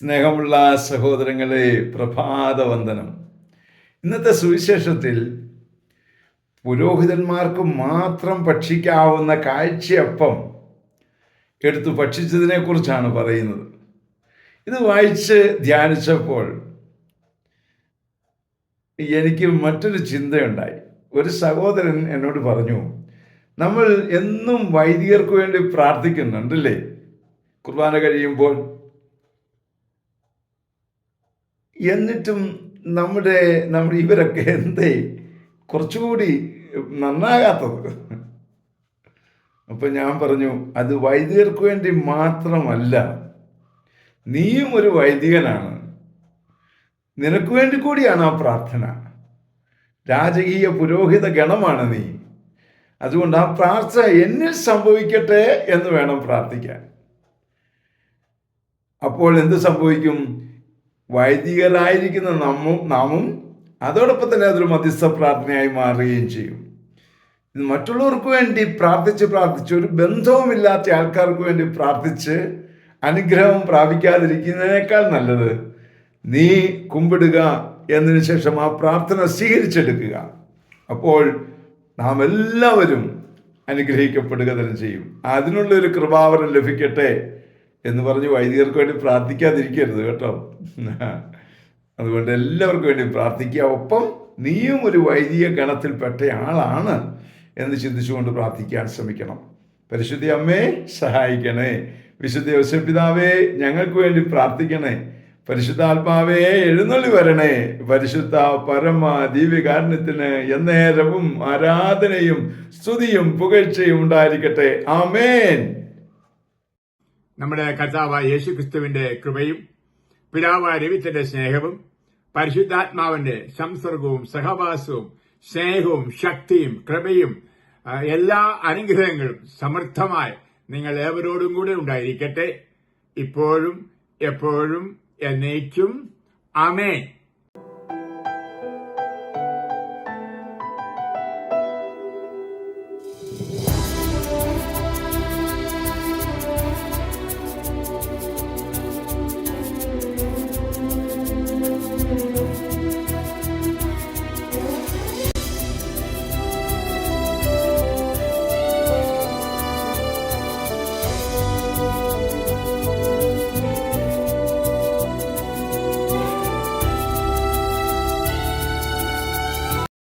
സ്നേഹമുള്ള സഹോദരങ്ങളെ, പ്രഭാതവന്ദനം. ഇന്നത്തെ സുവിശേഷത്തിൽ പുരോഹിതന്മാർക്ക് മാത്രം ഭക്ഷിക്കാവുന്ന കാഴ്ചയപ്പം എടുത്തു ഭക്ഷിച്ചതിനെ കുറിച്ചാണ് പറയുന്നത്. ഇത് വായിച്ച് ധ്യാനിച്ചപ്പോൾ എനിക്ക് മറ്റൊരു ചിന്തയുണ്ടായി. ഒരു സഹോദരൻ എന്നോട് പറഞ്ഞു, നമ്മൾ എന്നും വൈദികർക്ക് വേണ്ടി പ്രാർത്ഥിക്കുന്നുണ്ടല്ലേ കുർബാന കഴിയുമ്പോൾ. എന്നിട്ടും നമ്മുടെ ഇവരൊക്കെ എന്തേ കുറച്ചുകൂടി നന്നാകാത്തത്? അപ്പം ഞാൻ പറഞ്ഞു, അത് വൈദികർക്ക് വേണ്ടി മാത്രമല്ല, നീയും ഒരു വൈദികനാണ്, നിനക്ക് വേണ്ടി കൂടിയാണ് ആ പ്രാർത്ഥന. രാജകീയ പുരോഹിത ഗണമാണ് നീ. അതുകൊണ്ട് ആ പ്രാർത്ഥന എന്നിൽ സംഭവിക്കട്ടെ എന്ന് വേണം പ്രാർത്ഥിക്കാൻ. അപ്പോൾ എന്ത് സംഭവിക്കും? വൈദികരായിരിക്കുന്ന നാമും അതോടൊപ്പം തന്നെ അതൊരു മധ്യസ്ഥ പ്രാർത്ഥനയായി മാറുകയും ചെയ്യും. മറ്റുള്ളവർക്ക് വേണ്ടി പ്രാർത്ഥിച്ച് ഒരു ബന്ധവുമില്ലാത്ത ആൾക്കാർക്ക് വേണ്ടി പ്രാർത്ഥിച്ച് അനുഗ്രഹം പ്രാപിക്കാതിരിക്കുന്നതിനേക്കാൾ നല്ലത് നീ കുമ്പിടുക, എന്നതിന് ശേഷം ആ പ്രാർത്ഥന സ്വീകരിച്ചെടുക്കുക. അപ്പോൾ നാം എല്ലാവരും അനുഗ്രഹിക്കപ്പെടുക തന്നെ ചെയ്യും. അതിനുള്ളൊരു കൃപാവരം ലഭിക്കട്ടെ എന്ന് പറഞ്ഞ് വൈദികർക്ക് വേണ്ടി പ്രാർത്ഥിക്കാതിരിക്കരുത് കേട്ടോ. അതുകൊണ്ട് എല്ലാവർക്കും വേണ്ടി പ്രാർത്ഥിക്കുക. ഒപ്പം നീയും ഒരു വൈദിക ഗണത്തിൽപ്പെട്ട ആളാണ് എന്ന് ചിന്തിച്ചുകൊണ്ട് പ്രാർത്ഥിക്കാൻ ശ്രമിക്കണം. പരിശുദ്ധ അമ്മേ സഹായിക്കണേ. വിശുദ്ധ യോസേപ്പ് പിതാവേ ഞങ്ങൾക്ക് വേണ്ടി പ്രാർത്ഥിക്കണേ. പരിശുദ്ധാത്മാവേ എഴുന്നള്ളി വരണേ. പരിശുദ്ധ പരമ ദിവ്യകാരുണ്യത്തിന് എന്നേരവും ആരാധനയും സ്തുതിയും പുകഴ്ചയും ഉണ്ടായിരിക്കട്ടെ. ആമേൻ. നമ്മുടെ കർത്താവായ യേശുക്രിസ്തുവിന്റെ കൃപയും പിതാവായ ദൈവത്തിന്റെ സ്നേഹവും പരിശുദ്ധാത്മാവിന്റെ സംസർഗവും സഹവാസവും സ്നേഹവും ശക്തിയും കൃപയും എല്ലാ അനുഗ്രഹങ്ങളും സമൃദ്ധമായി നിങ്ങൾ ഏവരോടും കൂടെ ഉണ്ടായിരിക്കട്ടെ, ഇപ്പോഴും എപ്പോഴും എന്നേക്കും. ആമേൻ.